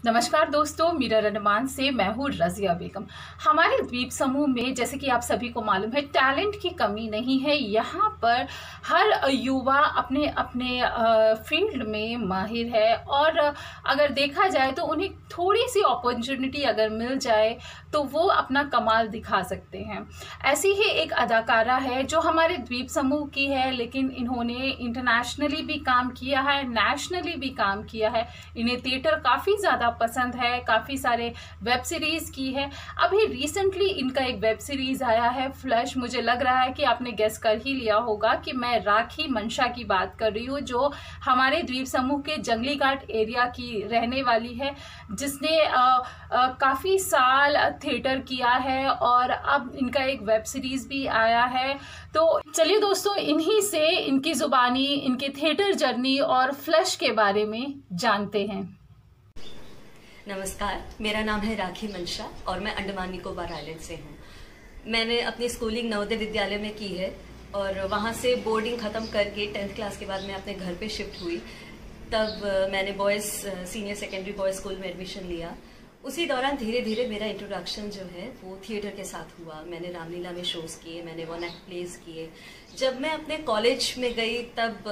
नमस्कार दोस्तों, मीरा रहमान से मैं हूँ रज़िया बेगम। हमारे द्वीप समूह में जैसे कि आप सभी को मालूम है, टैलेंट की कमी नहीं है। यहाँ पर हर युवा अपने अपने फील्ड में माहिर है और अगर देखा जाए तो उन्हें थोड़ी सी अपॉर्चुनिटी अगर मिल जाए तो वो अपना कमाल दिखा सकते हैं। ऐसी ही एक अदाकारा है जो हमारे द्वीप समूह की है, लेकिन इन्होंने इंटरनेशनली भी काम किया है, नेशनली भी काम किया है। इन्हें थिएटर काफ़ी ज़्यादा पसंद है, काफ़ी सारे वेब सीरीज़ की है। अभी रिसेंटली इनका एक वेब सीरीज़ आया है फ्लैश। मुझे लग रहा है कि आपने गेस कर ही लिया होगा कि मैं राखी मंशा की बात कर रही हूँ, जो हमारे द्वीप समूह के जंगली घाट एरिया की रहने वाली है, जिसने काफ़ी साल थिएटर किया है और अब इनका एक वेब सीरीज़ भी आया है। तो चलिए दोस्तों, इन्हीं से इनकी ज़ुबानी, इनकी थिएटर जर्नी और फ्लैश के बारे में जानते हैं। नमस्कार, मेरा नाम है राखी मंशा और मैं अंडमान निकोबार आइलैंड से हूँ। मैंने अपनी स्कूलिंग नवोदय विद्यालय में की है और वहाँ से बोर्डिंग ख़त्म करके 10th क्लास के बाद मैं अपने घर पे शिफ्ट हुई। तब मैंने boys senior secondary boys school में एडमिशन लिया। उसी दौरान धीरे धीरे मेरा इंट्रोडक्शन जो है वो थिएटर के साथ हुआ। मैंने रामलीला में शोज़ किए, मैंने वन एक्ट प्लेज किए। जब मैं अपने कॉलेज में गई तब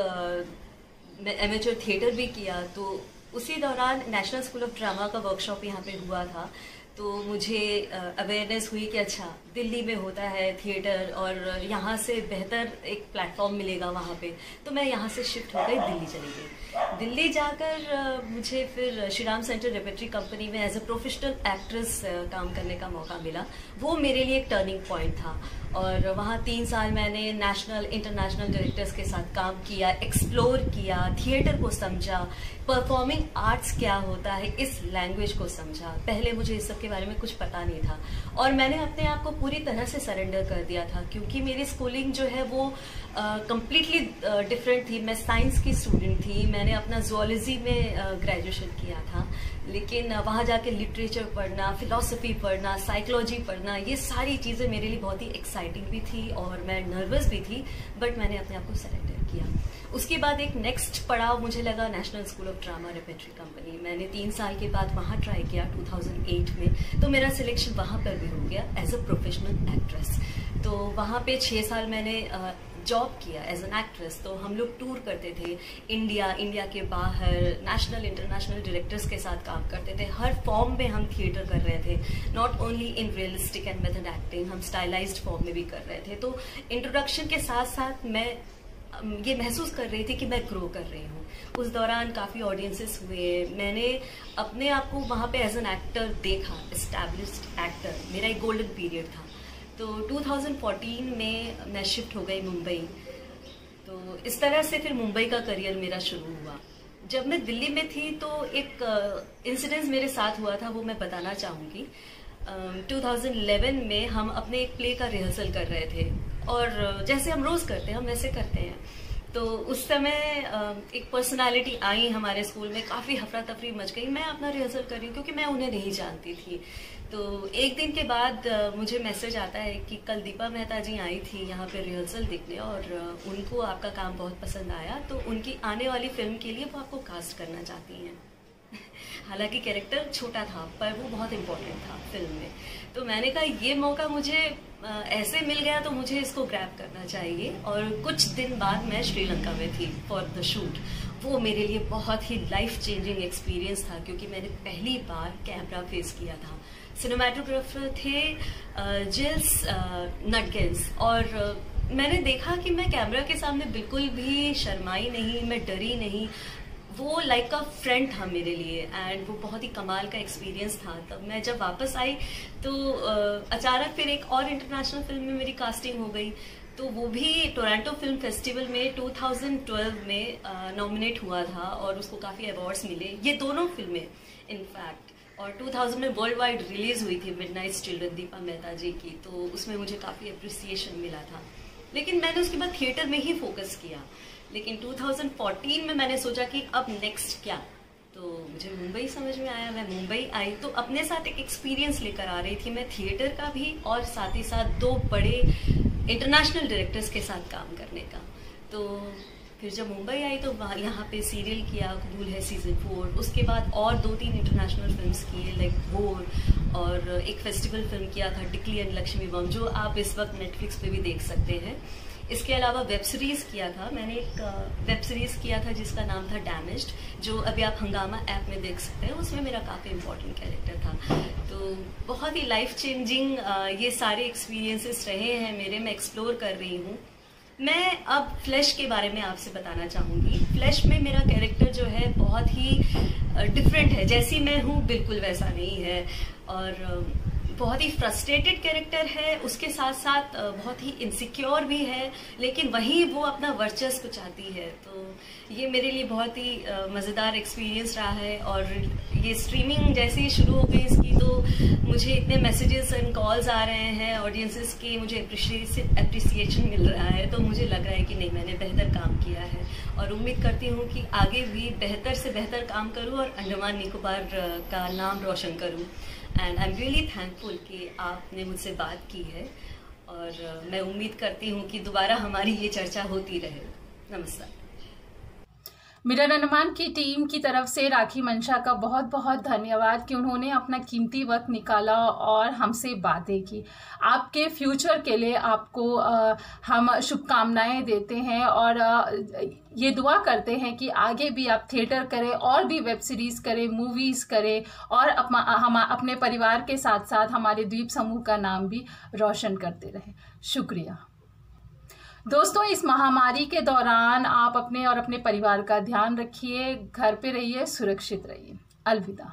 मैं एमेचर थिएटर भी किया। तो उसी दौरान नेशनल स्कूल ऑफ ड्रामा का वर्कशॉप यहाँ पे हुआ था, तो मुझे अवेयरनेस हुई कि अच्छा दिल्ली में होता है थिएटर और यहाँ से बेहतर एक प्लेटफॉर्म मिलेगा वहाँ पे। तो मैं यहाँ से शिफ्ट हो गई, दिल्ली चली गई। दिल्ली जाकर मुझे फिर Shri Ram centre repertory company में एज ए प्रोफेशनल एक्ट्रेस काम करने का मौका मिला। वो मेरे लिए एक टर्निंग पॉइंट था और वहाँ 3 साल मैंने नेशनल इंटरनेशनल डायरेक्टर्स के साथ काम किया, एक्सप्लोर किया, थिएटर को समझा, परफॉर्मिंग आर्ट्स क्या होता है इस लैंग्वेज को समझा। पहले मुझे इस सब के बारे में कुछ पता नहीं था और मैंने अपने आप को पूरी तरह से सरेंडर कर दिया था, क्योंकि मेरी स्कूलिंग जो है वो कम्प्लीटली डिफरेंट थी। मैं साइंस की स्टूडेंट थी, मैंने अपना जूलॉजी में ग्रेजुएशन किया था, लेकिन वहाँ जाके लिटरेचर पढ़ना, फिलॉसफी पढ़ना, साइकोलॉजी पढ़ना, ये सारी चीज़ें मेरे लिए बहुत ही एक्साइटिंग भी थी और मैं नर्वस भी थी, बट मैंने अपने आप को सरेंडर किया। उसके बाद एक नेक्स्ट पड़ाव मुझे लगा national school of drama repertory company. मैंने 3 साल के बाद वहाँ ट्राई किया 2008 में, तो मेरा सिलेक्शन वहाँ पर भी हो गया एज अ प्रोफेशनल एक्ट्रेस। तो वहाँ पे 6 साल मैंने जॉब किया एज एन एक्ट्रेस। तो हम लोग टूर करते थे इंडिया के बाहर, नेशनल इंटरनेशनल डायरेक्टर्स के साथ काम करते थे। हर फॉर्म में हम थिएटर कर रहे थे, not only in realistic and method acting, हम स्टाइलाइज्ड फॉर्म में भी कर रहे थे। तो इंट्रोडक्शन के साथ साथ मैं ये महसूस कर रही थी कि मैं ग्रो कर रही हूँ। उस दौरान काफ़ी ऑडियंसेस हुए, मैंने अपने आप को वहाँ पे एज एन एक्टर देखा, एस्टैब्लिश्ड एक्टर। मेरा एक गोल्डन पीरियड था। तो 2014 में मैं शिफ्ट हो गई मुंबई। तो इस तरह से फिर मुंबई का करियर मेरा शुरू हुआ। जब मैं दिल्ली में थी तो एक इंसिडेंस मेरे साथ हुआ था, वो मैं बताना चाहूँगी। 2011 में हम अपने एक प्ले का रिहर्सल कर रहे थे और जैसे हम रोज़ करते हैं हम वैसे करते हैं। तो उस समय एक पर्सनालिटी आई हमारे स्कूल में, काफ़ी हफरा तफरी मच गई। मैं अपना रिहर्सल कर रही हूँ क्योंकि मैं उन्हें नहीं जानती थी। तो एक दिन के बाद मुझे मैसेज आता है कि कल दीपा मेहता जी आई थी यहाँ पे रिहर्सल देखने और उनको आपका काम बहुत पसंद आया, तो उनकी आने वाली फिल्म के लिए वो आपको कास्ट करना चाहती हैं। हालांकि कैरेक्टर छोटा था पर वो बहुत इम्पोर्टेंट था फिल्म में। तो मैंने कहा ये मौका मुझे ऐसे मिल गया तो मुझे इसको ग्रैब करना चाहिए। और कुछ दिन बाद मैं श्रीलंका में थी फॉर द शूट। वो मेरे लिए बहुत ही लाइफ चेंजिंग एक्सपीरियंस था, क्योंकि मैंने पहली बार कैमरा फेस किया था। सिनेमाटोग्राफर थे जिल्स नटगेंस और मैंने देखा कि मैं कैमरा के सामने बिल्कुल भी शर्माई नहीं, मैं डरी नहीं। वो लाइक का फ्रेंड था मेरे लिए एंड वो बहुत ही कमाल का एक्सपीरियंस था। तब मैं जब वापस आई तो अचानक फिर एक और इंटरनेशनल फिल्म में मेरी कास्टिंग हो गई। तो वो भी टोरंटो फिल्म फेस्टिवल में 2012 में नॉमिनेट हुआ था और उसको काफ़ी अवार्ड्स मिले, ये दोनों फिल्में इनफैक्ट। और 2000 में वर्ल्ड वाइड रिलीज हुई थी मिडनाइट चिल्ड्रन दीपा मेहता जी की, तो उसमें मुझे काफ़ी अप्रिसिएशन मिला था। लेकिन मैंने उसके बाद थिएटर में ही फोकस किया। लेकिन 2014 में मैंने सोचा कि अब नेक्स्ट क्या, तो मुझे मुंबई समझ में आया। मैं मुंबई आई तो अपने साथ एक एक्सपीरियंस लेकर आ रही थी मैं थिएटर का भी और साथ ही साथ 2 बड़े इंटरनेशनल डायरेक्टर्स के साथ काम करने का। तो फिर जब मुंबई आई तो यहाँ पे सीरियल किया, कबूल है सीज़न 4। उसके बाद और 2-3 इंटरनेशनल फिल्म्स किए, लाइक वोर, और एक फेस्टिवल फिल्म किया था टिकली एंड लक्ष्मी बम, जो आप इस वक्त नेटफ्लिक्स पे भी देख सकते हैं। इसके अलावा वेब सीरीज़ किया था मैंने, एक वेब सीरीज़ किया था जिसका नाम था डैमेज्ड, जो अभी आप हंगामा ऐप में देख सकते हैं। उसमें मेरा काफ़ी इम्पोर्टेंट कैरेक्टर था। तो बहुत ही लाइफ चेंजिंग ये सारे एक्सपीरियंसेस रहे हैं मेरे, मैं एक्सप्लोर कर रही हूँ। मैं अब फ्लैश के बारे में आपसे बताना चाहूँगी। फ्लैश में मेरा कैरेक्टर जो है बहुत ही डिफरेंट है, जैसी मैं हूँ बिल्कुल वैसा नहीं है, और बहुत ही फ्रस्ट्रेटेड कैरेक्टर है, उसके साथ साथ बहुत ही इनसिक्योर भी है, लेकिन वहीं वो अपना वर्चस्व चाहती है। तो ये मेरे लिए बहुत ही मज़ेदार एक्सपीरियंस रहा है। और ये स्ट्रीमिंग जैसे ही शुरू हो गई इसकी, तो मुझे इतने मैसेजेस एंड कॉल्स आ रहे हैं ऑडियंसेस के, मुझे अप्रिसिएशन मिल रहा है। तो मुझे लग रहा है कि नहीं, मैंने बेहतर काम किया है, और उम्मीद करती हूँ कि आगे भी बेहतर से बेहतर काम करूँ और अंडमान निकोबार का नाम रोशन करूँ। And I am really thankful कि आपने मुझसे बात की है, और मैं उम्मीद करती हूँ कि दोबारा हमारी ये चर्चा होती रहे। नमस्कार। मिरर अंडमान की टीम की तरफ से राखी मंशा का बहुत बहुत धन्यवाद कि उन्होंने अपना कीमती वक्त निकाला और हमसे बातें की। आपके फ्यूचर के लिए आपको हम शुभकामनाएं देते हैं, और ये दुआ करते हैं कि आगे भी आप थिएटर करें और भी वेब सीरीज़ करें, मूवीज़ करें, और हम अपने परिवार के साथ साथ हमारे द्वीप समूह का नाम भी रोशन करते रहें। शुक्रिया दोस्तों। इस महामारी के दौरान आप अपने और अपने परिवार का ध्यान रखिए, घर पे रहिए, सुरक्षित रहिए। अलविदा।